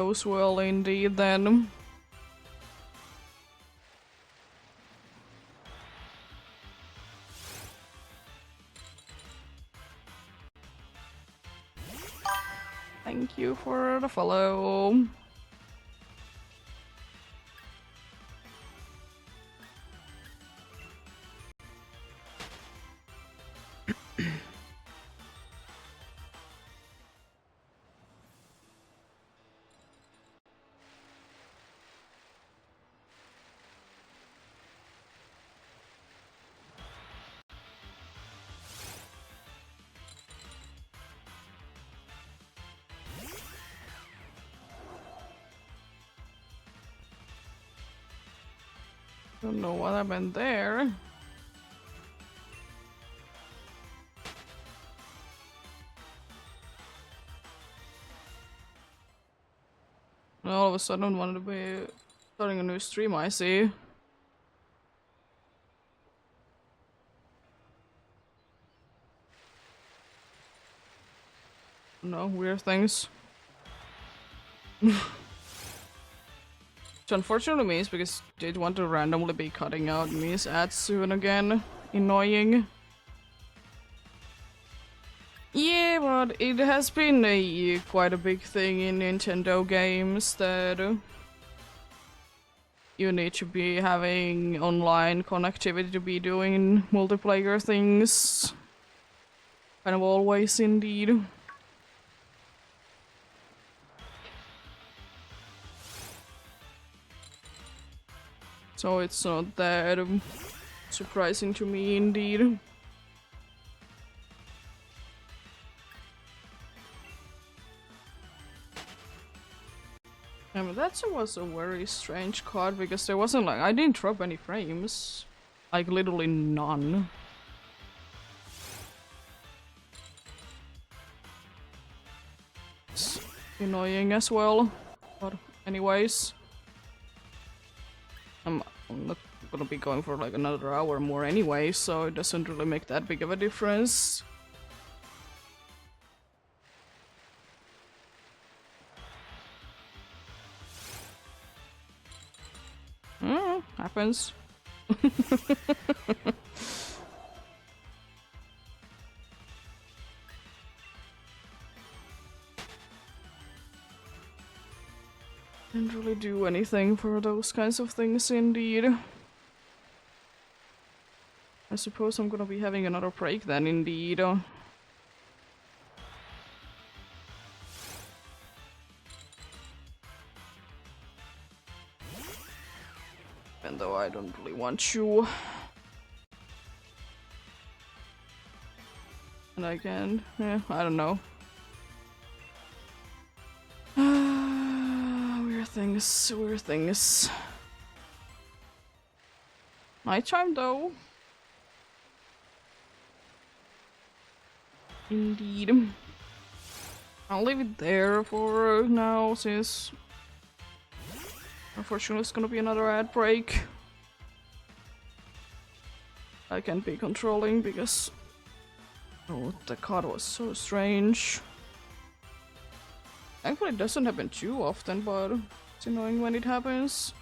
Goes well indeed then. Thank you for the follow. Don't know what happened there. And all of a sudden I wanted to be starting a new stream, I see. No, weird things. Which unfortunately means because they want to randomly be cutting out Mia's ads soon again. Annoying. Yeah, but it has been quite a big thing in Nintendo games that you need to be having online connectivity to be doing multiplayer things. Kind of always, indeed. So it's not that surprising to me, indeed. I mean, that was a very strange card because there wasn't like I didn't drop any frames, like literally none. It's annoying as well, but anyways, I'm not gonna be going for like another hour more anyway, so it doesn't really make that big of a difference. Happens. Didn't really do anything for those kinds of things, indeed. I suppose I'm gonna be having another break then, indeed. Even though I don't really want to. And I can, yeah, I don't know. Weird things, weird things. Nighttime though. Indeed. I'll leave it there for now, since unfortunately it's gonna be another ad break. I can't be controlling because oh, the card was so strange. Thankfully it doesn't happen too often, but it's annoying when it happens.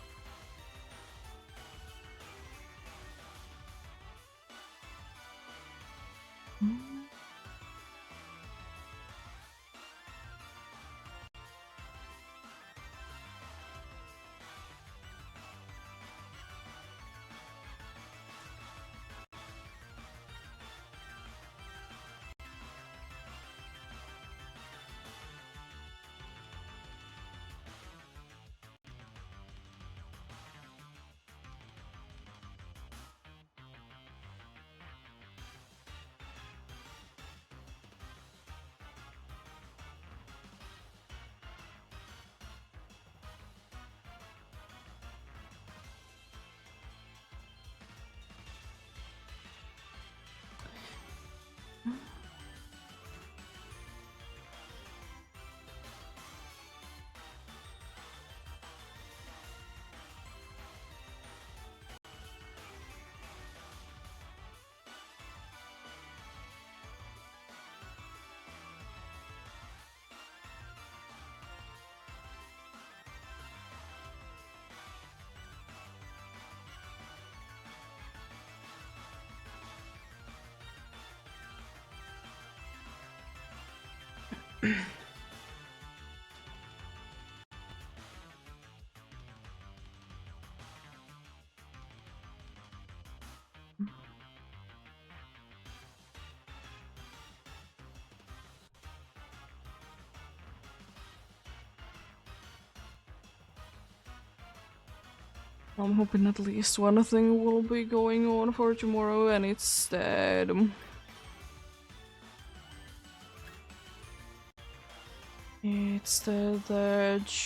I'm hoping at least one thing will be going on for tomorrow, and it's that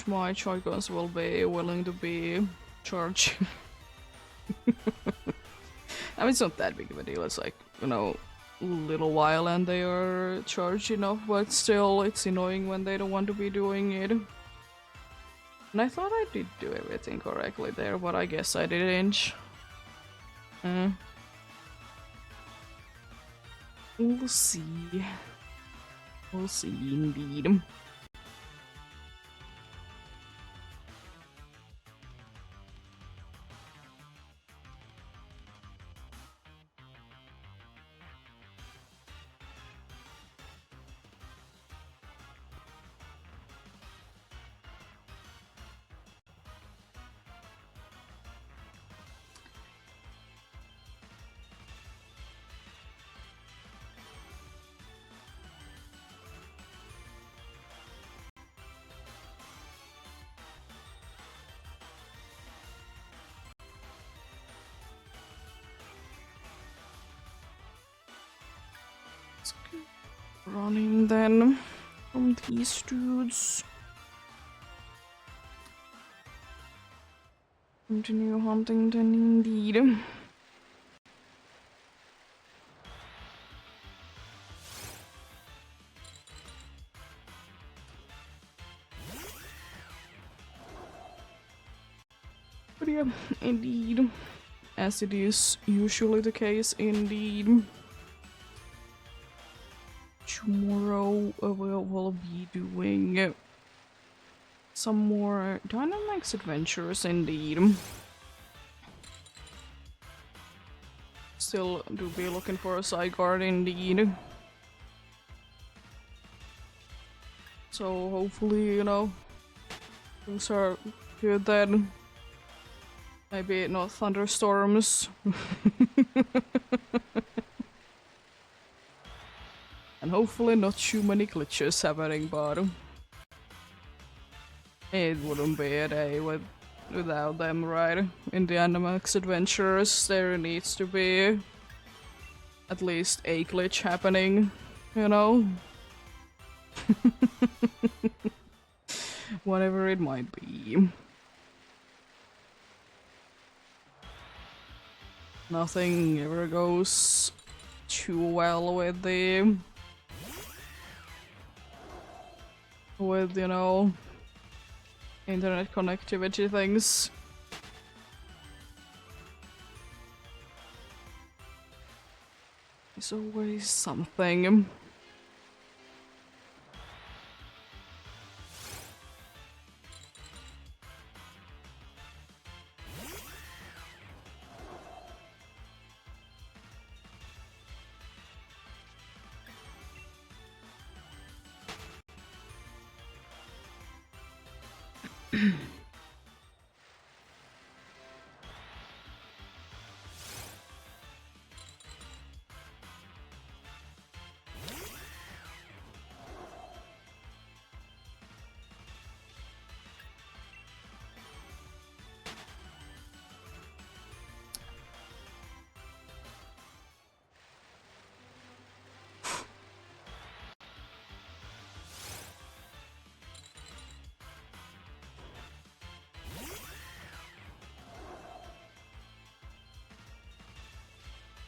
my Joy-Cons will be willing to be charged. I mean, it's not that big of a deal. It's like, you know, a little while and they are charged enough, but still, it's annoying when they don't want to be doing it. And I thought I did do everything correctly there, but I guess I didn't. We'll see. We'll see indeed. Running then from these dudes. Continue hunting then indeed. But yeah, indeed. As it is usually the case, indeed. Tomorrow we'll be doing some more Dynamax adventures indeed. Still do be looking for a side guard indeed. So hopefully, you know, things are good then. Maybe not thunderstorms. And hopefully not too many glitches happening, but it wouldn't be a day without them, right? In the Dynamax adventures, there needs to be at least a glitch happening, you know? Whatever it might be. Nothing ever goes too well with you know, internet connectivity things. There's always something.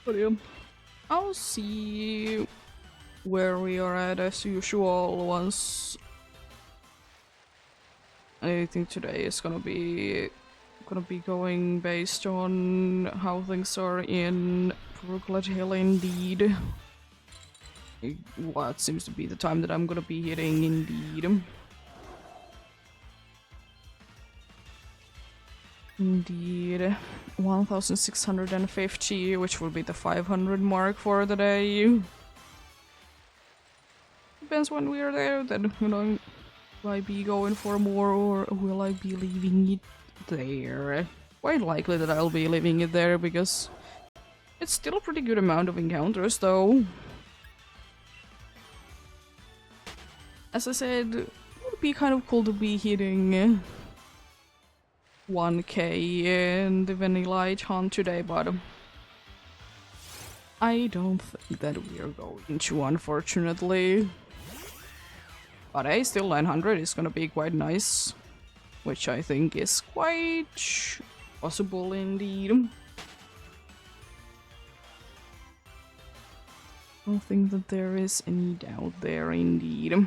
But yeah, I'll see where we are at as usual once. I think today is gonna be going based on how things are in Brooklyn Hill indeed. What seems to be the time that I'm gonna be hitting indeed. Indeed. 1650, which will be the 500 mark for the day. difference when we are there, then, you know, will I be going for more or will I be leaving it there? Quite likely that I'll be leaving it there because it's still a pretty good amount of encounters though. As I said, it would be kind of cool to be hitting 1k in the Vanilla hunt today, but I don't think that we are going to, unfortunately. But hey, still 900 is gonna be quite nice, which I think is quite possible indeed. I don't think that there is any doubt there indeed.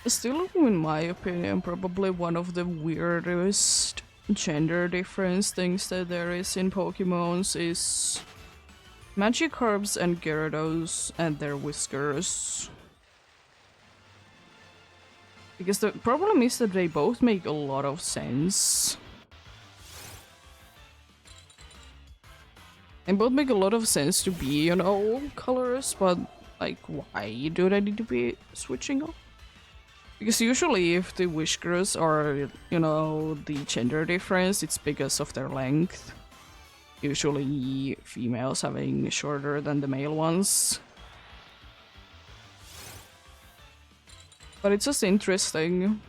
Still, in my opinion, probably one of the weirdest gender difference things that there is in Pokemons is Magikarps and Gyarados and their whiskers. Because the problem is that they both make a lot of sense. And both make a lot of sense to be, you know, colors, but like, why do they need to be switching up? Because usually if the whiskers are, you know, the gender difference, it's because of their length. Usually females having shorter than the male ones. But it's just interesting.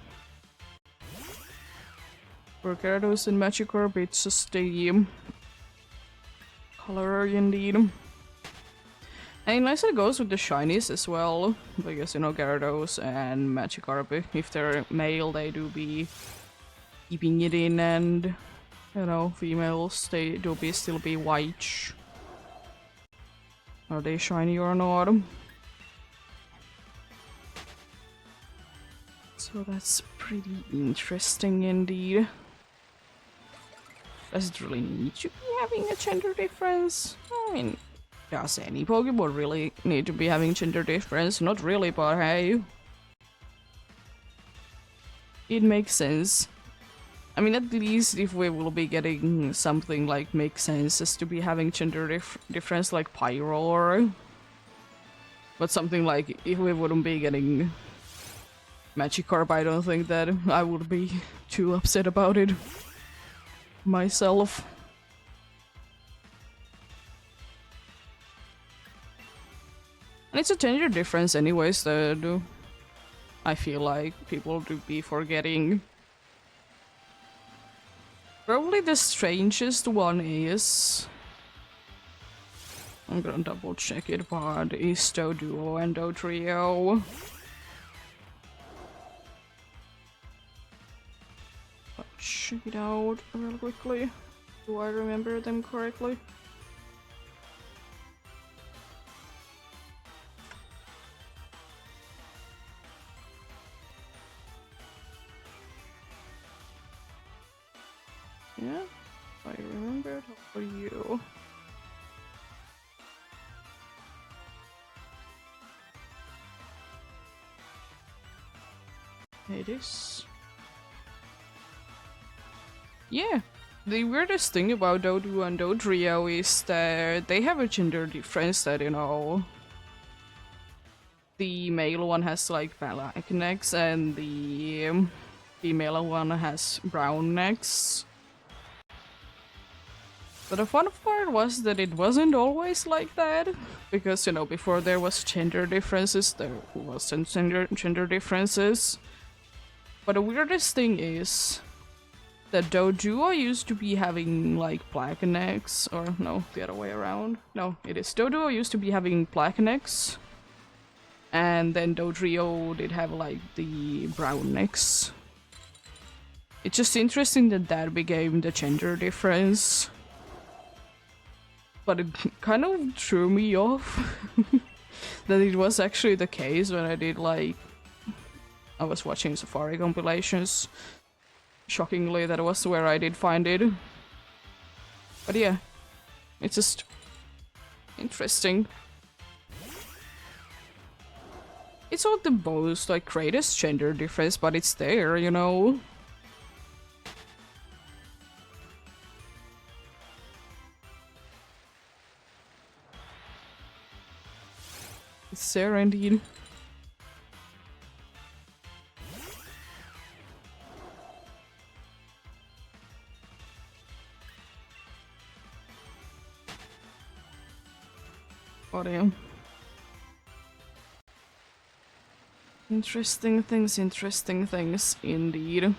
For Gyarados and Magikarp, it's just the color indeed. And nice it goes with the shinies as well, because, you know, Gyarados and Magikarp, if they're male, they do be keeping it in, and, you know, females, they do be still be white. Are they shiny or not? So that's pretty interesting indeed. Does it really need to be having a gender difference? I mean, does any Pokemon really need to be having gender difference? Not really, but hey. It makes sense. I mean, at least if we will be getting something like makes sense as to be having gender difference like Pyro. But something like, if we wouldn't be getting Magikarp, I don't think that I would be too upset about it myself. And it's a gender difference anyways that I feel like people do be forgetting. Probably the strangest one is... I'm gonna double check it, but EEST Duo and Trio. Let's check it out real quickly. Do I remember them correctly? Yeah, I remembered. How are you? It is. Yeah, the weirdest thing about Dodu and Dodrio is that they have a gender difference that, you know, the male one has like black necks and the female one has brown necks. But the fun part was that it wasn't always like that, because, you know, before there was gender differences, there wasn't gender differences. But the weirdest thing is that Doduo used to be having like black necks, or no, the other way around. No, it is. Doduo used to be having black necks, and then Dodrio did have like the brown necks. It's just interesting that that became the gender difference. But it kind of threw me off that it was actually the case when I did like... I was watching Safari compilations. Shockingly, that was where I did find it. But yeah, it's just interesting. It's not the most like greatest gender difference, but it's there, you know. It's there indeed. Oh damn. Interesting things indeed.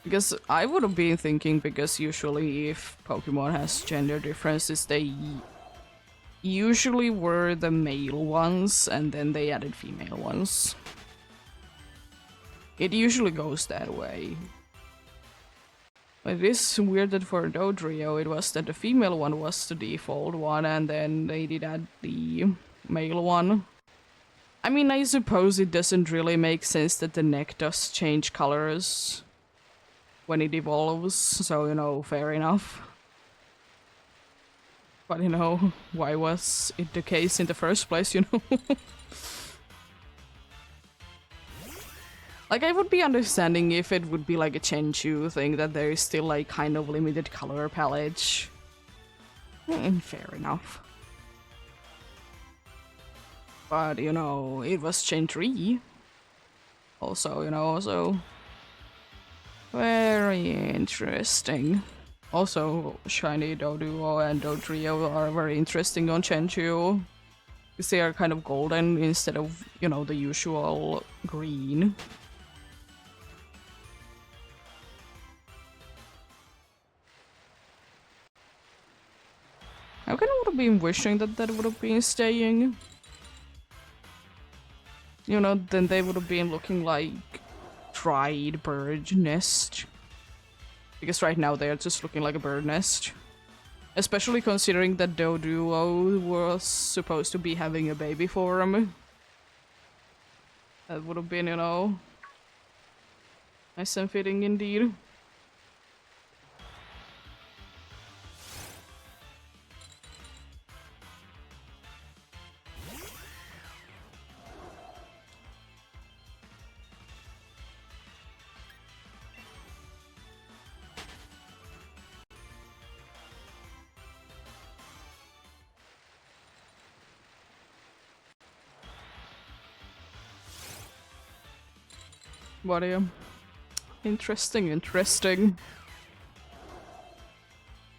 Because I would have been thinking, because usually if Pokemon has gender differences, they usually were the male ones and then they added female ones. It usually goes that way. But it is weird that for Dodrio it was that the female one was the default one and then they did add the male one. I mean, I suppose it doesn't really make sense that the neck does change colors when it evolves, so, you know, fair enough. But, you know, why was it the case in the first place, you know? Like, I would be understanding if it would be like a Chenchu thing, that there is still like kind of limited color palette. Fair enough. But, you know, it was Gen 3. Also, you know, so... Very interesting. Also, Shiny Doduo and Dodrio are very interesting on Chenchu. Because they are kind of golden instead of, you know, the usual green. I kind of would have been wishing that that would have been staying. You know, then they would have been looking like dried bird nest. Because right now they're just looking like a bird nest. Especially considering that Doduo was supposed to be having a baby form. That would have been, you know, nice and fitting indeed. What are you? Interesting.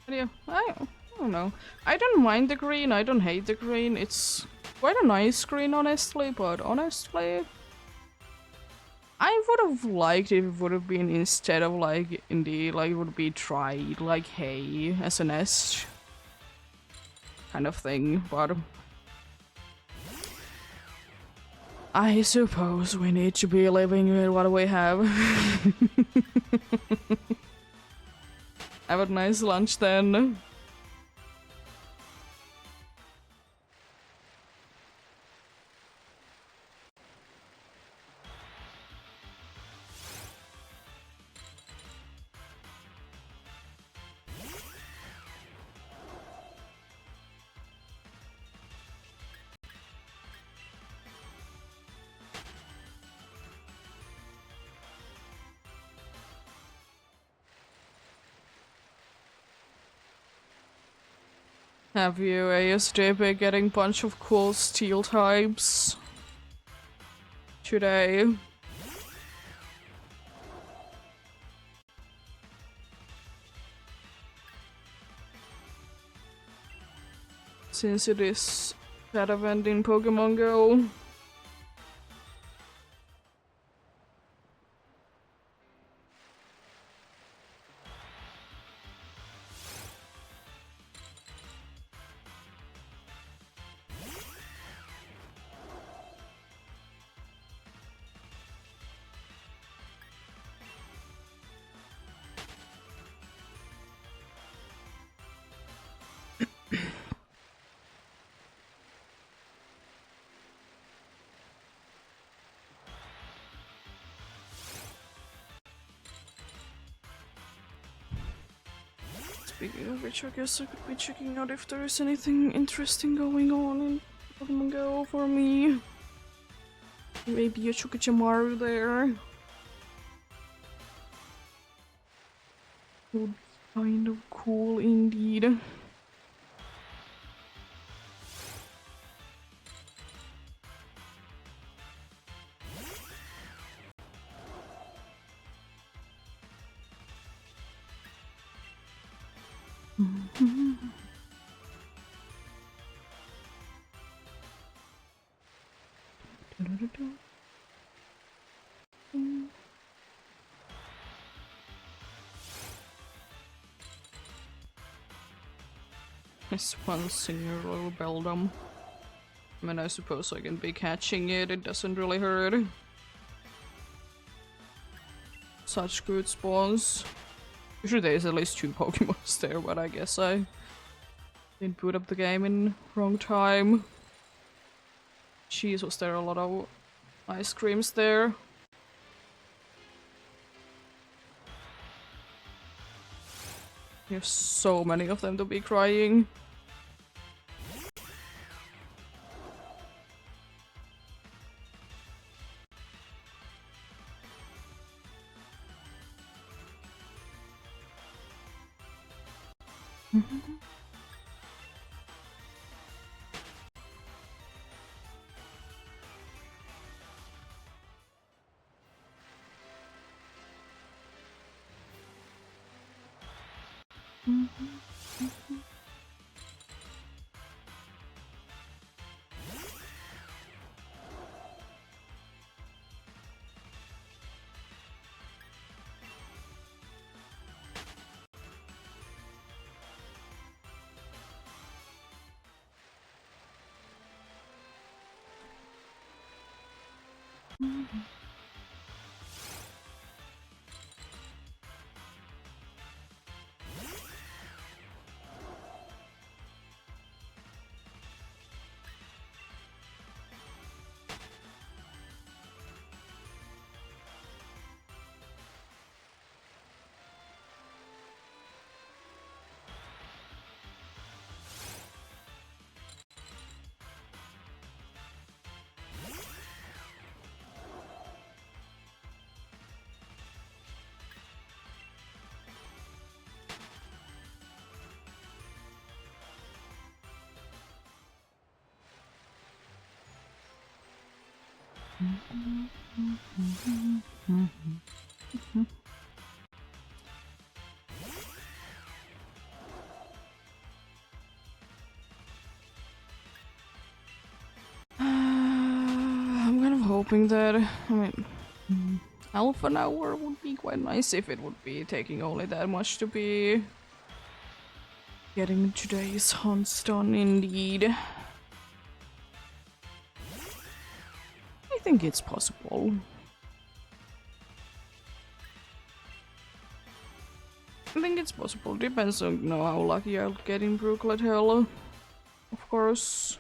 But yeah, I don't know. I don't mind the green, I don't hate the green. It's quite a nice green, honestly, but honestly... I would have liked if it would have been, instead of like, indeed, like it would be dried, like hay, as a nest. Kind of thing, but... I suppose we need to be living with what we have. Have a nice lunch then. Have you EEST been getting bunch of cool steel types today? Since it is that event in Pokemon Go. Speaking of which, I guess I could be checking out if there is anything interesting going on in Pokemon Go for me. Maybe a Chukachamaru there. Would be kind of cool indeed. This once in your little beldom. I mean, I suppose I can be catching it, it doesn't really hurt. Such good spawns. Usually there's at least 2 Pokemons there, but I guess I didn't boot up the game in wrong time. Jeez, was there a lot of ice creams there? There's so many of them to be crying. I'm kind of hoping that, I mean, Alpha an hour would be quite nice if it would be taking only that much to be getting today's hunts done indeed. I think it's possible. I think it's possible. Depends on how lucky I'll get in Brooklet Hill, of course.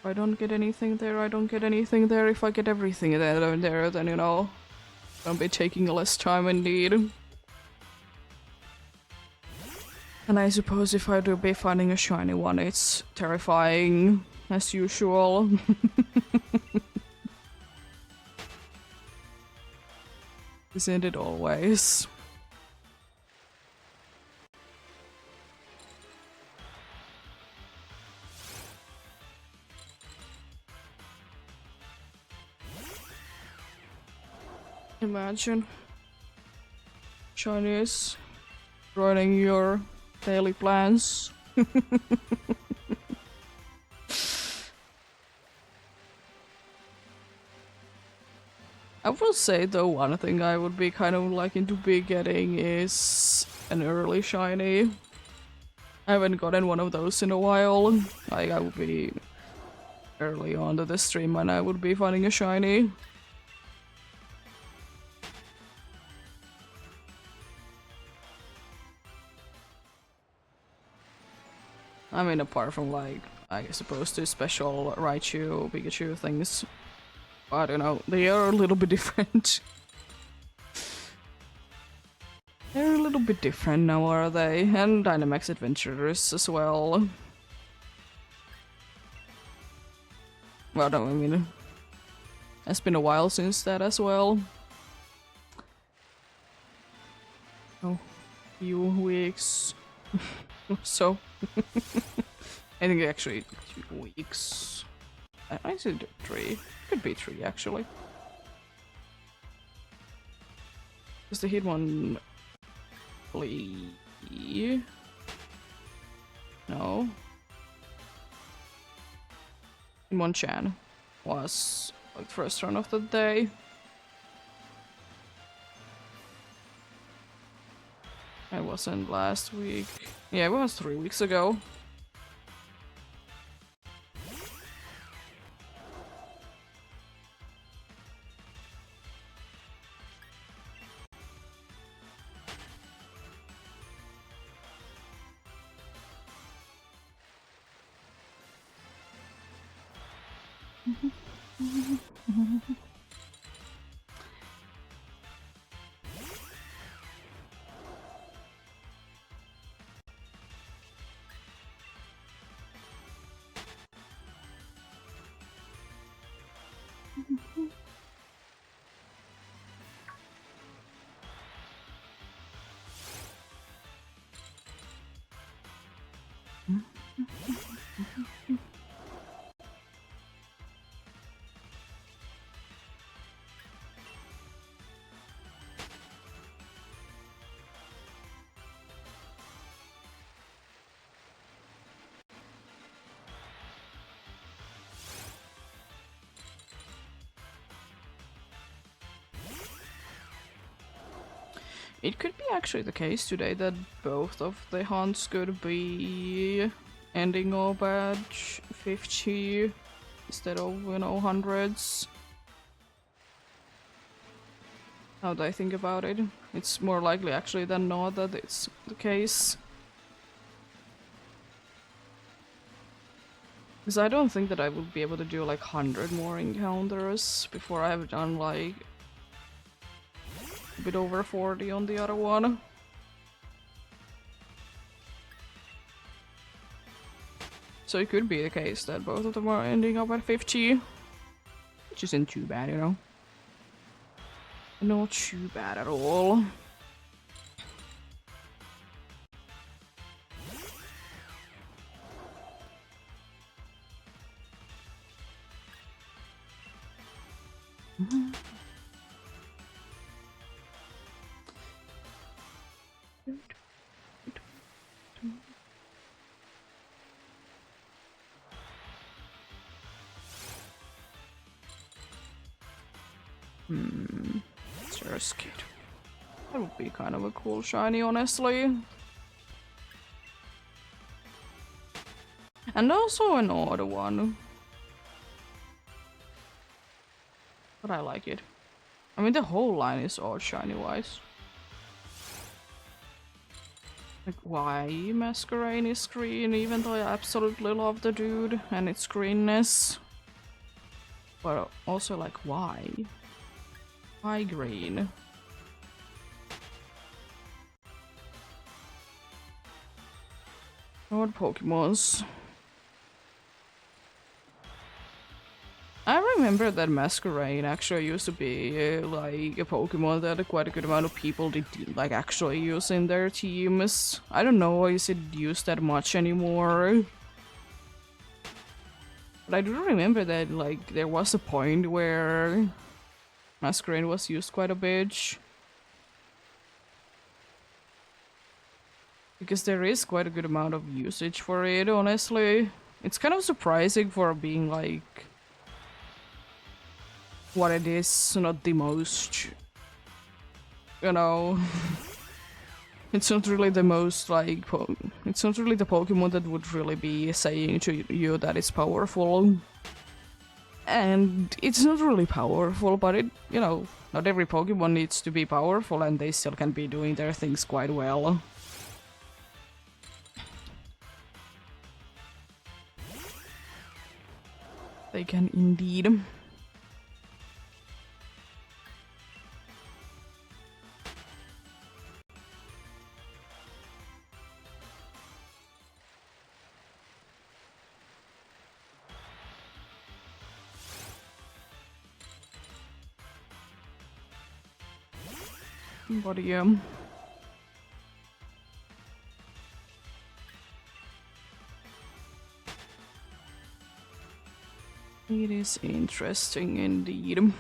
If I don't get anything there, I don't get anything there. If I get everything there, then I'll be taking less time indeed. And I suppose if I do be finding a shiny one, it's terrifying, as usual. Isn't it always? Imagine Chinese ruining your daily plans. I will say though, one thing I would be kind of liking to be getting is an early shiny. I haven't gotten one of those in a while. Like, I would be early on to the stream and I would be finding a shiny. I mean, apart from, like, I suppose the special Raichu, Pikachu things. I don't know, they are a little bit different. little bit different now, are they? And Dynamax Adventures as well. Well, no, I mean, it's been a while since that as well. Oh, few weeks. So, I think actually 2 weeks. I said 3. Could be 3 actually. Because the Hitmonlee. No. Hitmonchan was like first run of the day. It wasn't last week. Yeah, it was 3 weeks ago. It could be actually the case today that both of the hunts could be ending up at 50 instead of, you know, hundreds. Now that I think about it, it's more likely actually than not that it's the case. Because I don't think that I would be able to do like 100 more encounters before I have done like a bit over 40 on the other one. So it could be the case that both of them are ending up at 50. Which isn't too bad, you know. Not too bad at all. Kid. That would be kind of a cool shiny, honestly. And also an odd one. But I like it. I mean, the whole line is odd shiny-wise. Like, why Masquerain is green, even though I absolutely love the dude and its greenness. But also, like, why? Why green? Odd Pokemons. I remember that Masquerain actually used to be like a Pokemon that quite a good amount of people did like actually use in their teams. I don't know, is it used that much anymore? But I do remember that like there was a point where Masquerain was used quite a bit. Because there is quite a good amount of usage for it, honestly. It's kind of surprising for being like what it is, not the most, you know. It's not really the most like it's not really the Pokemon that would really be saying to you that it's powerful. And it's not really powerful, but it, you know, not every Pokemon needs to be powerful and they still can be doing their things quite well. They can indeed. But yeah. It is interesting indeed.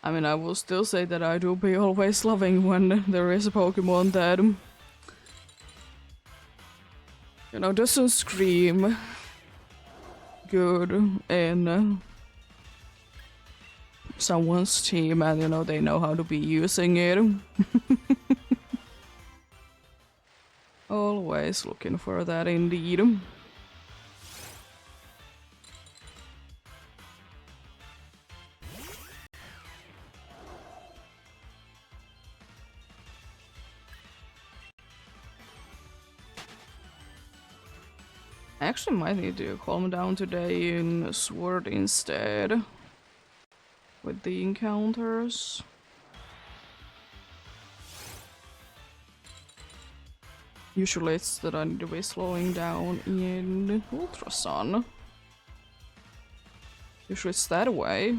I mean, I will still say that I do be always loving when there is a Pokemon that, you know, doesn't scream good in someone's team and, you know, they know how to be using it. Always looking for that indeed. I actually might need to calm down today in Sword instead. With the encounters. Usually it's that I need to be slowing down in Ultra Sun. Usually it's that way.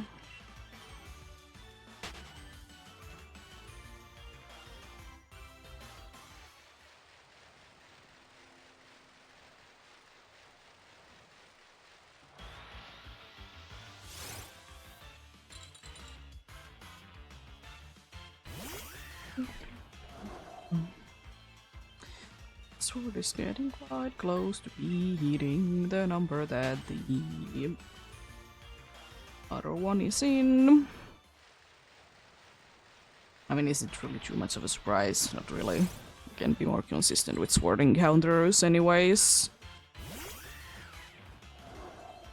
Sword is getting quite close to beating the number that the other one is in. I mean, is it really too much of a surprise? Not really. You can be more consistent with sword encounters anyways.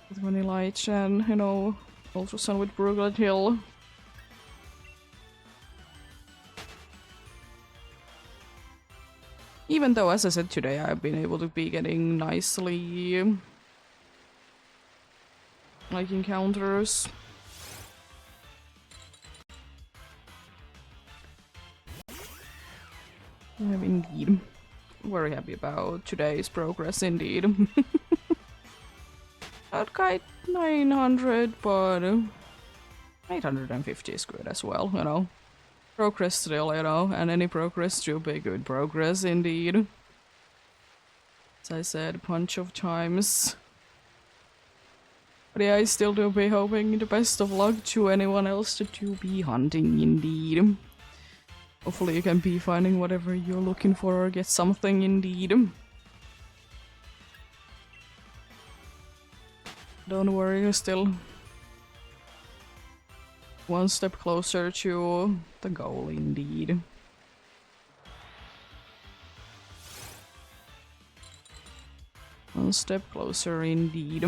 With Vanilla Edge and, you know, Ultra Sun with Brugal Hill. Even though, as I said today, I've been able to be getting nicely like encounters. I'm indeed very happy about today's progress indeed. Not quite 900, but 850 is good as well, you know. Progress still, you know, and any progress should be good progress indeed. As I said, a bunch of times. But yeah, I still do be hoping the best of luck to anyone else that you be hunting indeed. Hopefully you can be finding whatever you're looking for or get something indeed. Don't worry, you're still one step closer to the goal indeed. One step closer indeed.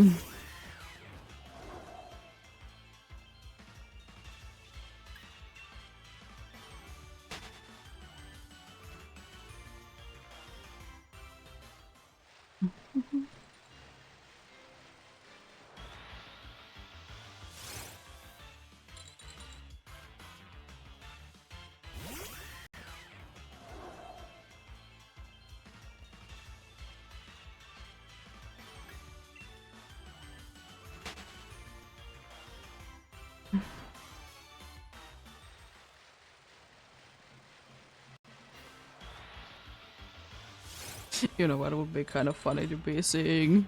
You know what would be kind of funny to be seeing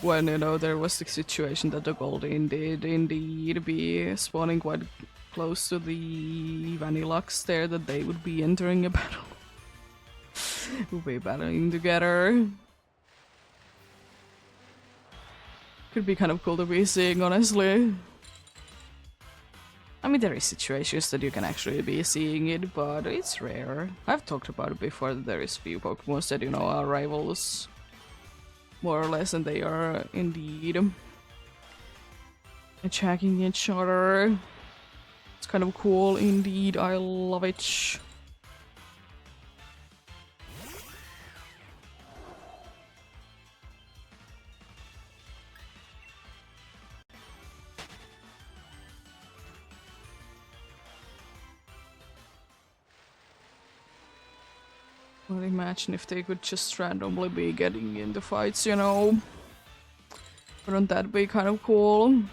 when, you know, there was the situation that the Goldeen did indeed be spawning quite close to the Vanillux there, that they would be entering a battle. We'll be battling together. Could be kind of cool to be seeing, honestly. I mean, there is situations that you can actually be seeing it, but it's rare. I've talked about it before, that there is few Pokemon that, you know, are rivals, more or less, and they are indeed attacking each other. It's kind of cool indeed, I love it. Well, imagine if they could just randomly be getting into fights, you know. Wouldn't that be kind of cool?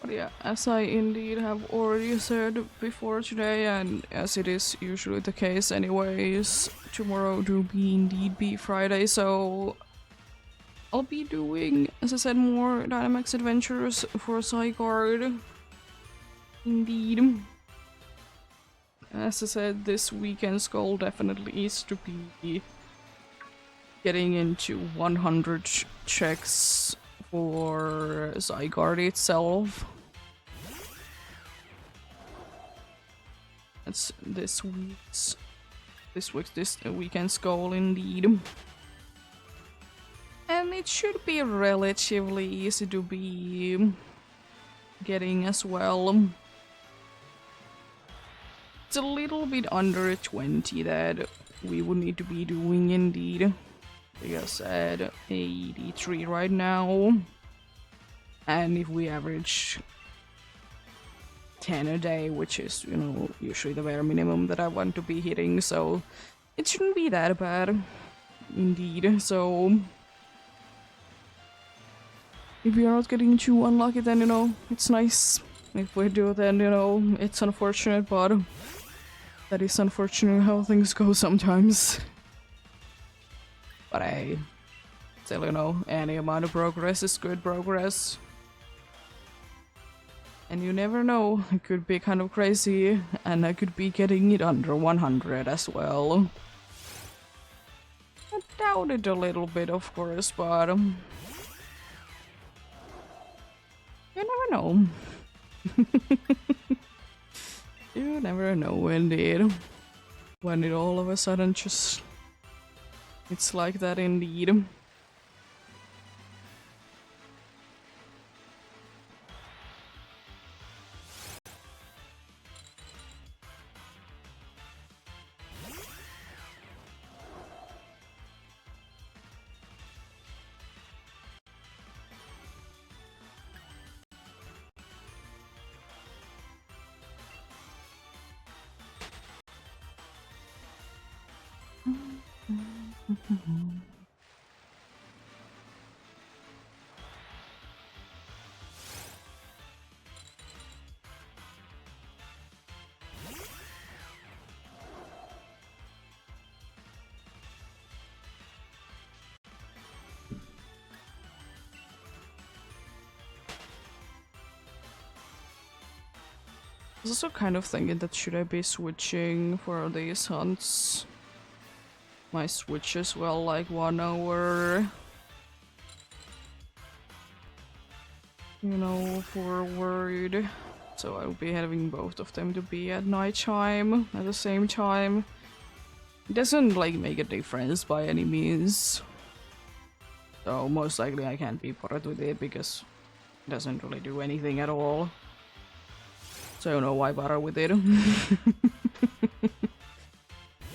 But yeah, as I indeed have already said before today, and as it is usually the case anyways, tomorrow do be indeed be Friday, so I'll be doing, as I said, more Dynamax adventures for Zygarde. Indeed. As I said, this weekend's goal definitely is to be getting into 100 checks for Zygarde itself. That's this weekend's goal indeed. And it should be relatively easy to be getting as well. It's a little bit under 20 that we would need to be doing indeed. Because at 83 right now. And if we average 10 a day, which is, you know, usually the bare minimum that I want to be hitting, so it shouldn't be that bad. Indeed, so if we are not getting too unlucky, then, you know, it's nice. If we do, then, you know, it's unfortunate, but that is unfortunate how things go sometimes. But hey, still, you know, any amount of progress is good progress. And you never know, it could be kind of crazy, and I could be getting it under 100 as well. I doubt it a little bit, of course, but you never know. You never know, indeed. When it all of a sudden just... it's like that, indeed. I was also kind of thinking that should I be switching for these hunts? My switch as well, like 1 hour. You know, forward. So I'll be having both of them to be at night time at the same time. It doesn't like make a difference by any means. So most likely I can't be bothered with it because it doesn't really do anything at all. So I don't know why bother with it.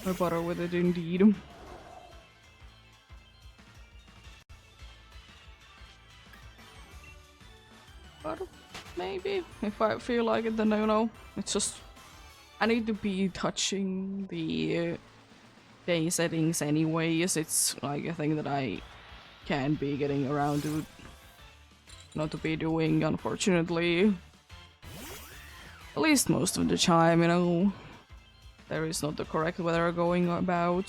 Why bother with it indeed. But maybe if I feel like it, then I don't know. It's just I need to be touching the day settings anyways. It's like a thing that I can be getting around to not to be doing, unfortunately. At least most of the time, you know. There is not the correct weather going about.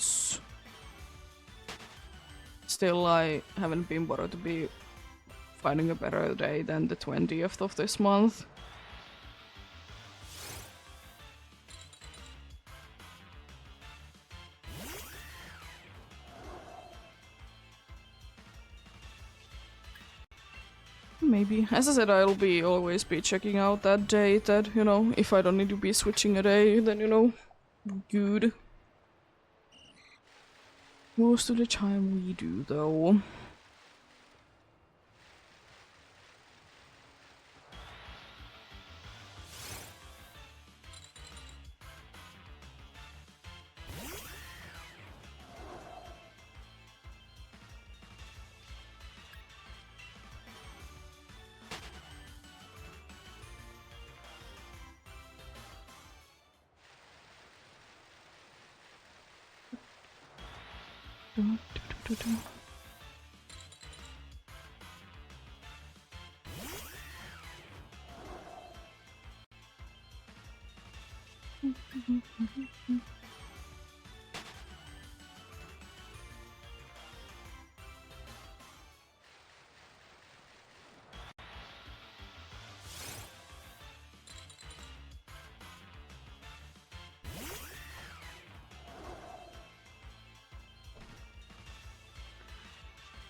Still, I haven't been bothered to be finding a better day than the 20th of this month. Maybe. As I said, I'll be always be checking out that date that, you know, if I don't need to be switching a day, then, you know, good. Most of the time we do, though.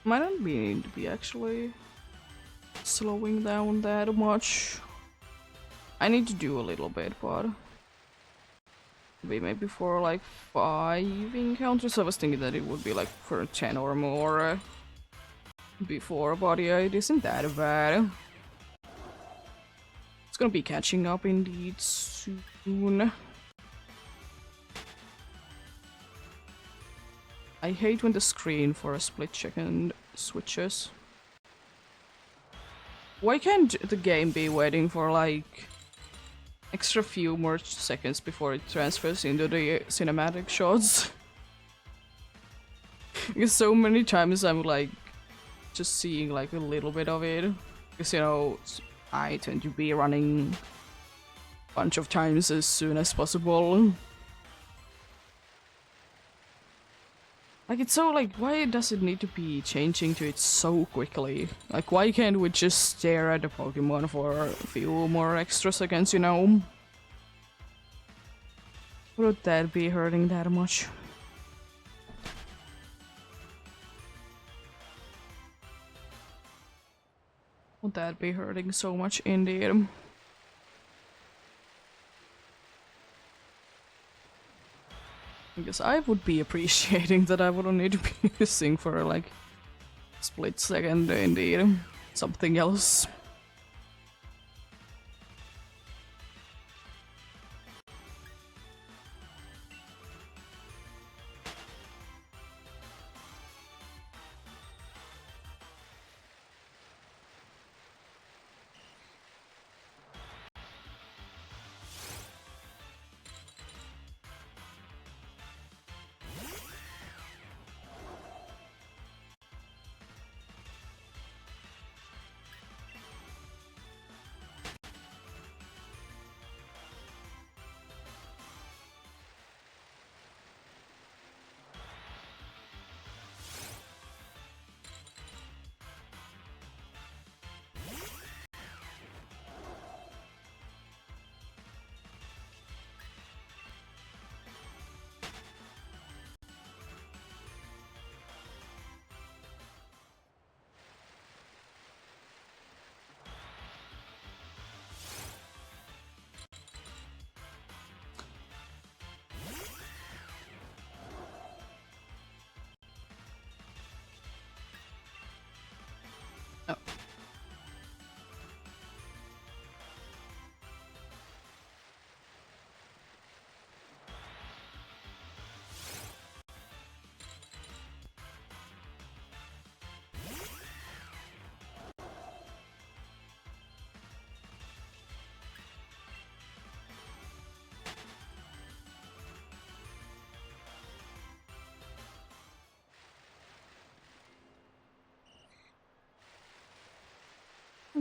Might not need to be actually slowing down that much. I need to do a little bit, but maybe for like 5 encounters. I was thinking that it would be like for 10 or more before, but yeah, it isn't that bad. It's gonna be catching up indeed soon. I hate when the screen for a split second switches. Why can't the game be waiting for like extra few more seconds before it transfers into the cinematic shots? Because so many times I'm like just seeing like a little bit of it. Because, you know, I tend to be running a bunch of times as soon as possible. Like, it's so, like, why does it need to be changing to it so quickly? Like, why can't we just stare at the Pokemon for a few more extra seconds, you know? Would that be hurting that much? Would that be hurting so much indeed? Because I would be appreciating that I wouldn't need to be using for like split second indeed. Something else.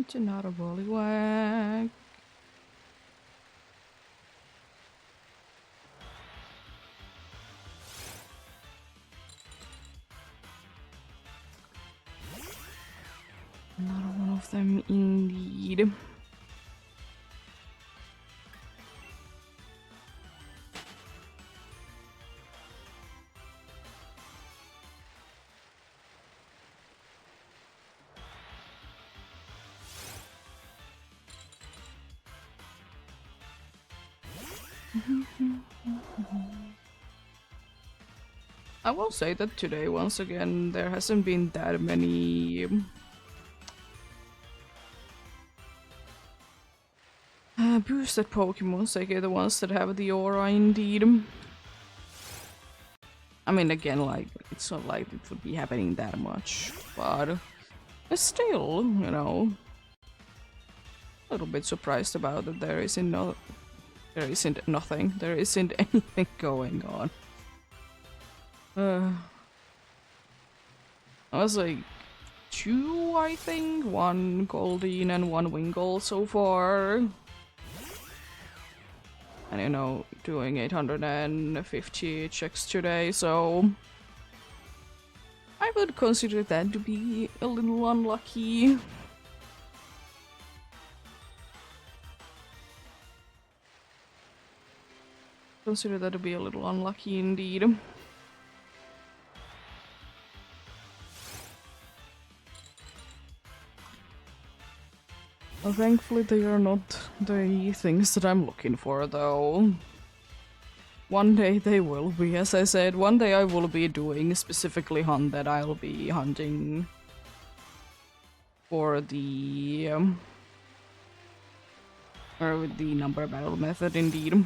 To not a bullywag. Not one of them indeed. I will say that today, once again, there hasn't been that many boosted Pokemons, aka the ones that have the aura indeed. I mean, again, like, it's not like it would be happening that much, but still, you know, a little bit surprised about that there isn't nothing, there isn't anything going on. I was like 2, I think, 1 Goldeen and 1 Wingull so far. And you know, doing 850 checks today, so I would consider that to be a little unlucky. Consider that to be a little unlucky indeed. Well, thankfully they are not the things that I'm looking for, though. One day they will be, as I said. One day I will be doing specifically hunt that I'll be hunting for the or the number battle method indeed.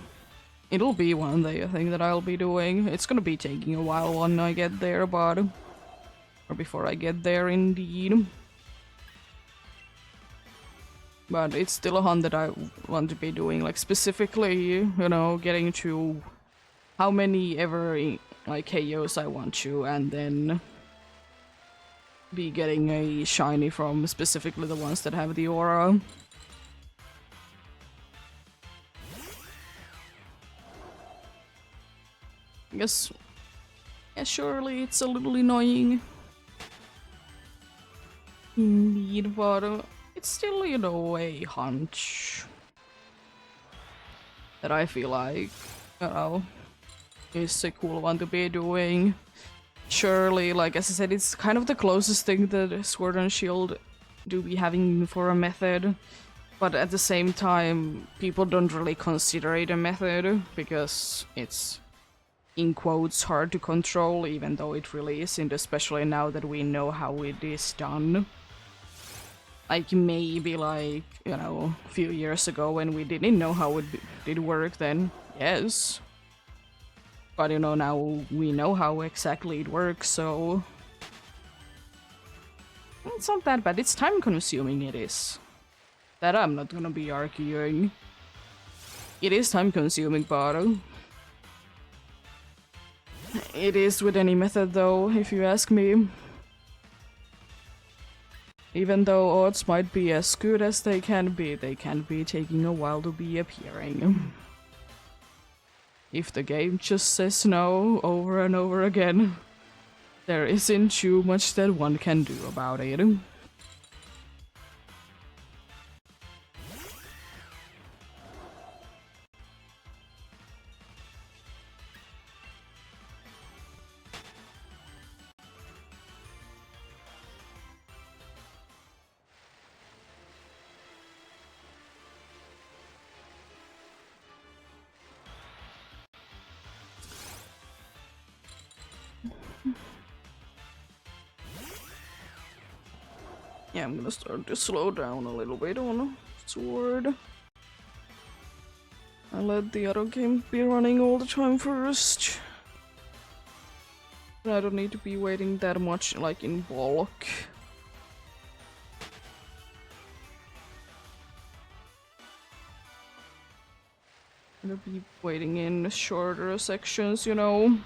It'll be one day, I think, that I'll be doing. It's gonna be taking a while when I get there, but or before I get there indeed. But it's still a hunt that I want to be doing, like specifically, you know, getting to how many ever like KOs I want to, and then be getting a shiny from specifically the ones that have the aura. Yes, yeah, surely it's a little annoying. Indeed, but it's still, you know, a hunch that I feel like, you know, is a cool one to be doing. Surely, like as I said, it's kind of the closest thing that Sword and Shield do be having for a method, but at the same time, people don't really consider it a method because it's, in quotes, hard to control, even though it really isn't, especially now that we know how it is done. Like, maybe, like, you know, a few years ago when we didn't know how it did work, then yes. But, you know, now we know how exactly it works, so it's not that bad. It's time-consuming, it is. That I'm not gonna be arguing. It is time-consuming, but it is with any method, though, if you ask me. Even though odds might be as good as they can be taking a while to be appearing. If the game just says no over and over again, there isn't too much that one can do about it. Yeah, I'm gonna start to slow down a little bit on Sword. I let the other game be running all the time first. I don't need to be waiting that much, like, in bulk. I'm gonna be waiting in shorter sections, you know.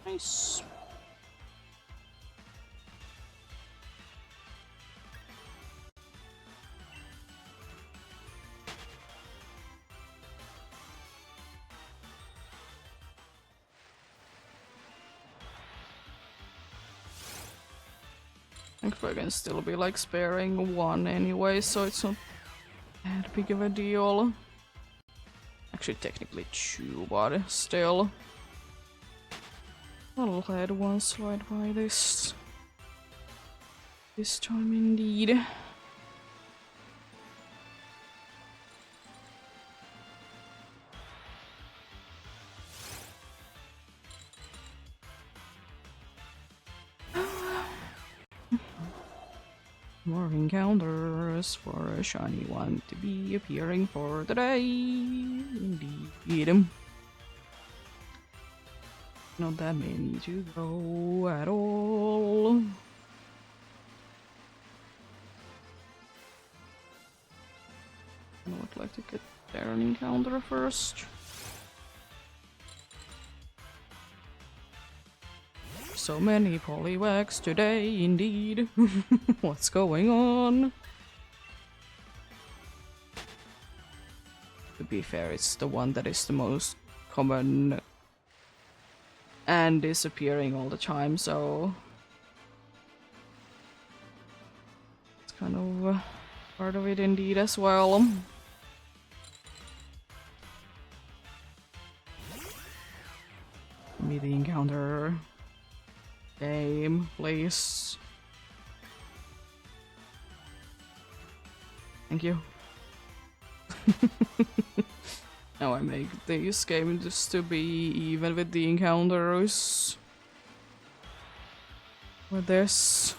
Nice. I think I can still be like sparing one anyway, so it's not that big of a deal. Actually, technically two, but still. I'll let one slide by this time indeed. More encounters for a shiny one to be appearing for the day. Indeed. Not that many to go at all. I would like to get there an encounter first. So many Poliwags today, indeed. What's going on? To be fair, it's the one that is the most common and disappearing all the time, so it's kind of part of it indeed as well. Give me the encounter. Game, please. Thank you. Now I make this game just to be even with the encounters. With this.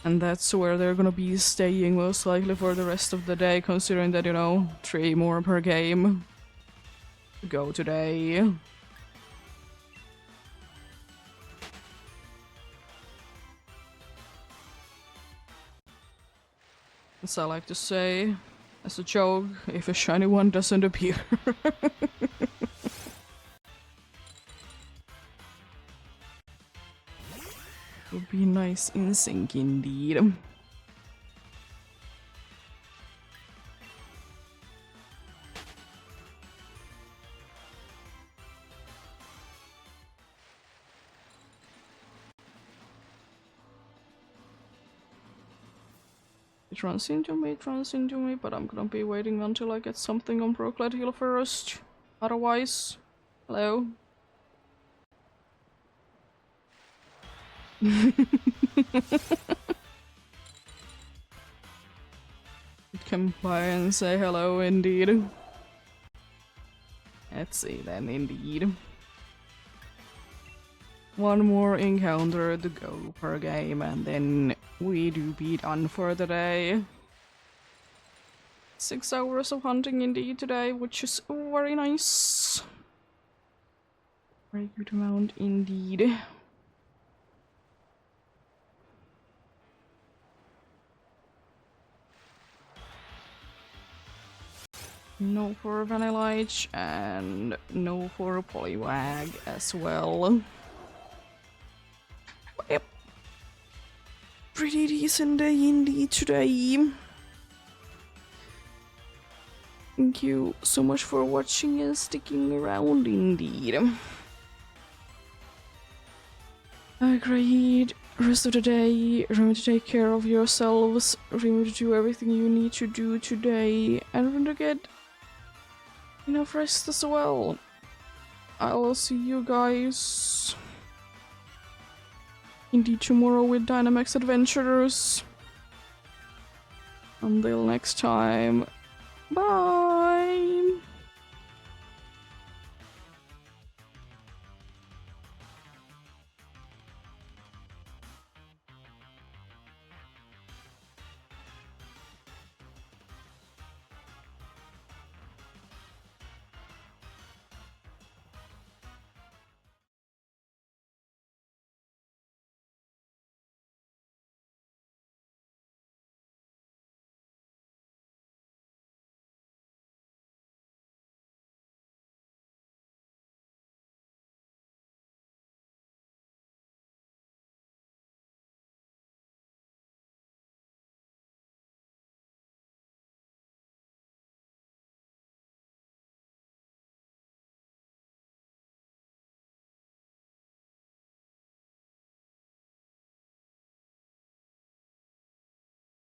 And that's where they're gonna be staying most likely for the rest of the day, considering that, you know, 3 more per game to go today. As I like to say, as a joke, if a shiny one doesn't appear. Would be nice in sync indeed. It runs into me, but I'm gonna be waiting until I get something on Proclad Hill first. Otherwise, hello? It can by and say hello indeed. Let's see then, indeed. 1 more encounter to go per game, and then we do be done for the day. 6 hours of hunting indeed today, which is very nice. Very good amount indeed. No for Vanillite, and no for Poliwag as well. Yep. Pretty decent day indeed today. Thank you so much for watching and sticking around indeed. Have a great rest of the day. Remember to take care of yourselves. Remember to do everything you need to do today. And remember to get enough rest as well. I will see you guys indeed tomorrow with Dynamax Adventures. Until next time, bye!